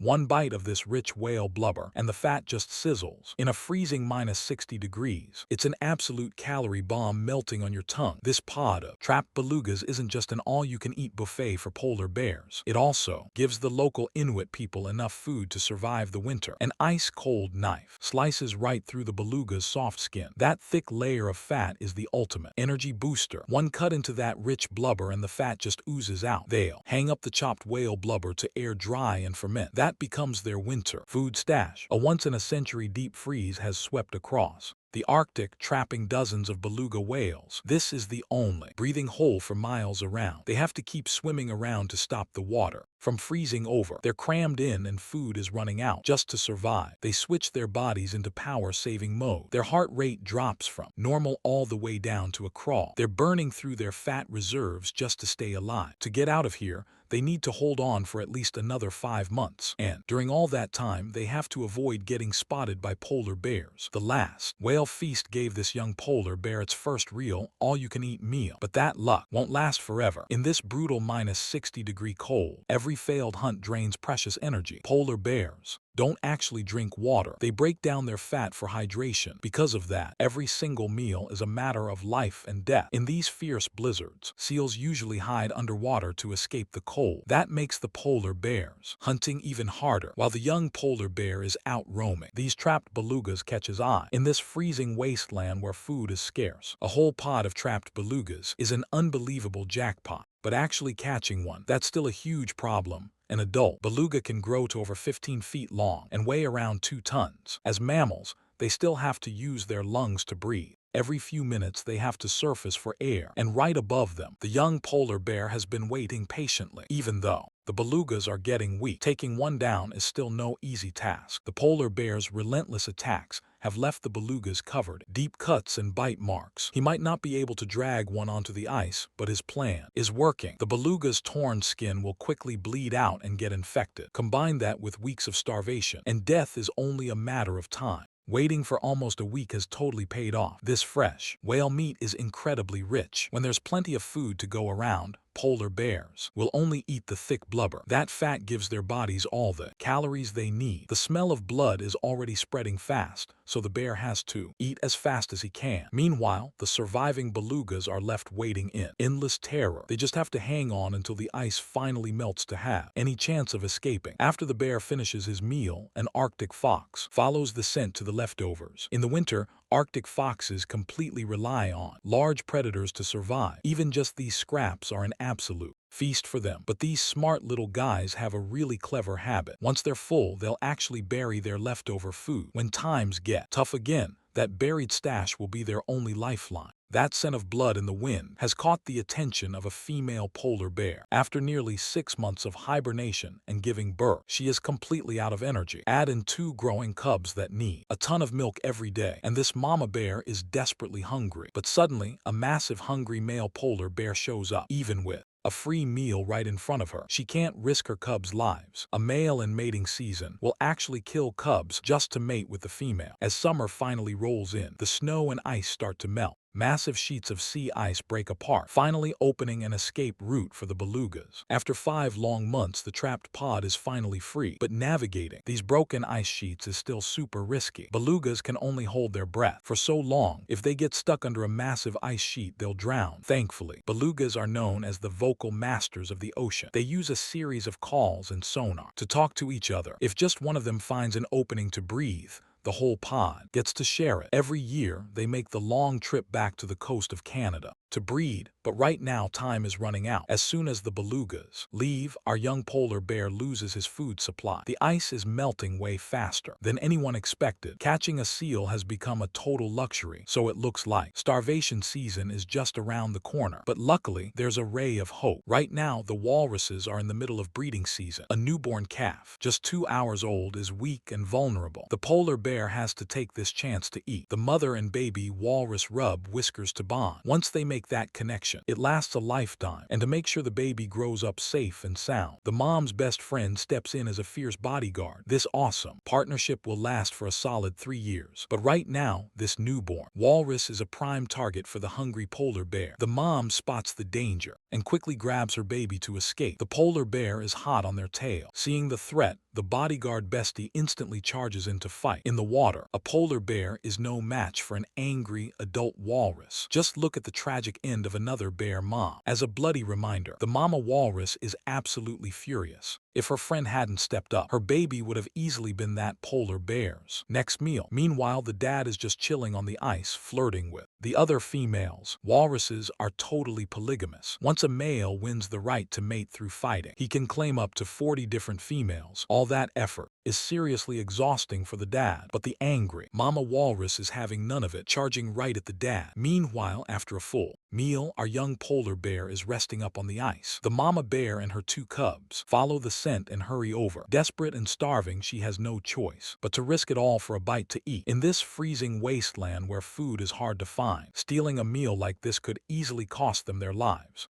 One bite of this rich whale blubber, and the fat just sizzles. In a freezing -60 degrees, it's an absolute calorie bomb melting on your tongue. This pod of trapped belugas isn't just an all-you-can-eat buffet for polar bears. It also gives the local Inuit people enough food to survive the winter. An ice-cold knife slices right through the beluga's soft skin. That thick layer of fat is the ultimate energy booster. One cut into that rich blubber and the fat just oozes out. They'll hang up the chopped whale blubber to air dry and ferment. That becomes their winter food stash. A once-in-a-century deep freeze has swept across the Arctic, trapping dozens of beluga whales. This is the only breathing hole for miles around. They have to keep swimming around to stop the water from freezing over. They're crammed in and food is running out. Just to survive, they switch their bodies into power-saving mode. Their heart rate drops from normal all the way down to a crawl. They're burning through their fat reserves just to stay alive. To get out of here, they need to hold on for at least another 5 months. And during all that time, they have to avoid getting spotted by polar bears. The last whale feast gave this young polar bear its first real, all-you-can-eat meal. But that luck won't last forever. In this brutal -60-degree cold, every failed hunt drains precious energy. Polar bears don't actually drink water. They break down their fat for hydration. Because of that, every single meal is a matter of life and death. In these fierce blizzards, seals usually hide underwater to escape the cold. That makes the polar bears hunting even harder. While the young polar bear is out roaming, these trapped belugas catch his eye. In this freezing wasteland where food is scarce, a whole pod of trapped belugas is an unbelievable jackpot. But actually catching one, that's still a huge problem. An adult beluga can grow to over 15 feet long and weigh around 2 tons. As mammals, they still have to use their lungs to breathe. Every few minutes they have to surface for air, and right above them, the young polar bear has been waiting patiently. Even though the belugas are getting weak, taking one down is still no easy task. The polar bear's relentless attacks have left the belugas covered in deep cuts and bite marks. He might not be able to drag one onto the ice, but his plan is working. The beluga's torn skin will quickly bleed out and get infected. Combine that with weeks of starvation, and death is only a matter of time. Waiting for almost a week has totally paid off. This fresh whale meat is incredibly rich. When there's plenty of food to go around, polar bears will only eat the thick blubber. That fat gives their bodies all the calories they need. The smell of blood is already spreading fast, so the bear has to eat as fast as he can. Meanwhile, the surviving belugas are left waiting in endless terror. They just have to hang on until the ice finally melts to have any chance of escaping. After the bear finishes his meal, an Arctic fox follows the scent to the leftovers. In the winter, Arctic foxes completely rely on large predators to survive. Even just these scraps are an absolute feast for them. But these smart little guys have a really clever habit. Once they're full, they'll actually bury their leftover food. When times get tough again, that buried stash will be their only lifeline. That scent of blood in the wind has caught the attention of a female polar bear. After nearly 6 months of hibernation and giving birth, she is completely out of energy. Add in 2 growing cubs that need a ton of milk every day, and this mama bear is desperately hungry. But suddenly, a massive hungry male polar bear shows up, even with a free meal right in front of her. She can't risk her cubs' lives. A male in mating season will actually kill cubs just to mate with the female. As summer finally rolls in, the snow and ice start to melt. Massive sheets of sea ice break apart, finally opening an escape route for the belugas. After 5 long months, the trapped pod is finally free, but navigating these broken ice sheets is still super risky. Belugas can only hold their breath for so long. If they get stuck under a massive ice sheet, they'll drown. Thankfully, belugas are known as the vocal masters of the ocean. They use a series of calls and sonar to talk to each other. If just one of them finds an opening to breathe, the whole pod gets to share it. Every year, they make the long trip back to the coast of Canada to breed, but right now time is running out. As soon as the belugas leave, our young polar bear loses his food supply. The ice is melting way faster than anyone expected. Catching a seal has become a total luxury, so it looks like starvation season is just around the corner. But luckily, there's a ray of hope. Right now, the walruses are in the middle of breeding season. A newborn calf, just 2 hours old, is weak and vulnerable. The polar bear has to take this chance to eat. The mother and baby walrus rub whiskers to bond. Once they make that connection, it lasts a lifetime. And to make sure the baby grows up safe and sound, the mom's best friend steps in as a fierce bodyguard. This awesome partnership will last for a solid 3 years. But right now, this newborn walrus is a prime target for the hungry polar bear. The mom spots the danger and quickly grabs her baby to escape. The polar bear is hot on their tail. Seeing the threat, the bodyguard bestie instantly charges in to fight. In the water, a polar bear is no match for an angry adult walrus. Just look at the tragic end of another bear mom. As a bloody reminder, the mama walrus is absolutely furious. If her friend hadn't stepped up, her baby would have easily been that polar bear's next meal. Meanwhile, the dad is just chilling on the ice, flirting with the other females. Walruses are totally polygamous. Once a male wins the right to mate through fighting, he can claim up to 40 different females. All that effort is seriously exhausting for the dad, but the angry mama walrus is having none of it, charging right at the dad. Meanwhile, after a full meal, our young polar bear is resting up on the ice. The mama bear and her 2 cubs follow the scent and hurry over. Desperate and starving, she has no choice but to risk it all for a bite to eat. In this freezing wasteland where food is hard to find, stealing a meal like this could easily cost them their lives.